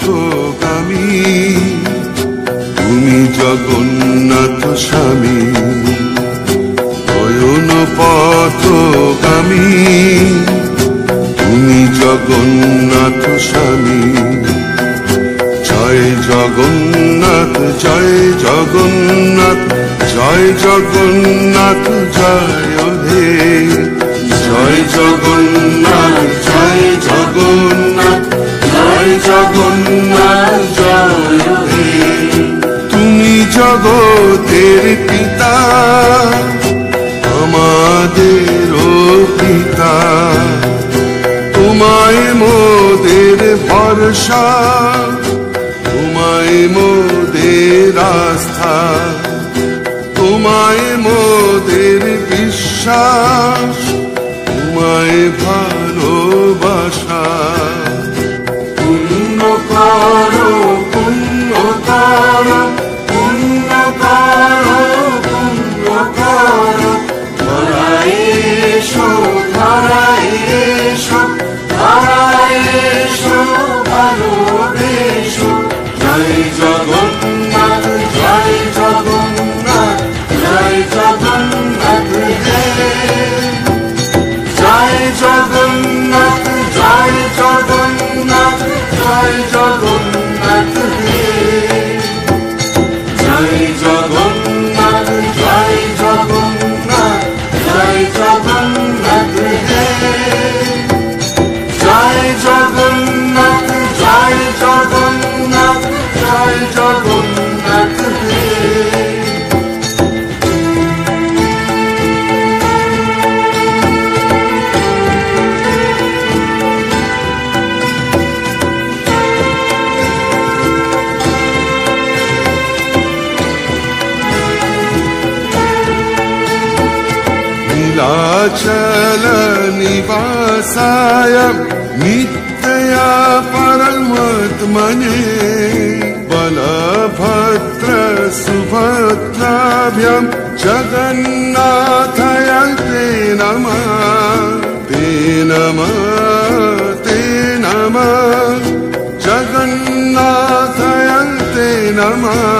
পথগামী, তুমি জগন্নাথ স্বামী। নয়ন পথগামী, তুমি জগন্নাথ স্বামী। জয় জগন্নাথ জয় জগন্নাথ জয় জগন্নাথ জয় হে। জয় জগন্নাথ জয় জগন্নাথ জয় জগন্নাথ জয় হে। তুমি জগতের পিতা, আমাদেরও পিতা। তোমায় মোদের ভরসা, তোমায় মোদের আস্থা, তোমায় মোদের বিশ্বাস, তোমায় ভালোবাসা। পুণ্য করো পুণ্য করো পুণ্য করো পুণ্য করো। ধরায় এসো ধরায় এসো ধরায় এসো ভালোবেসো। জয় জগন্নাথ জয় জগন্নাথ জয় জগন্নাথ হে। জয় জগন্নাথ জয় জগন্নাথ জয় জগন্নাথ হে। জয় জগন্নাথ জয় জগন্নাথ জয় জগন্নাথ হে। জয় জগন্নাথ জয় জগন্নাথ জয় জগন্নাথ হে। नीलाचल निवासाय नित्या परमात्मने बलभद्र सुभद्राभ्यां जगन्नाथाय ते नमः। ते नमः ते नमः जगन्नाथाय ते नमः।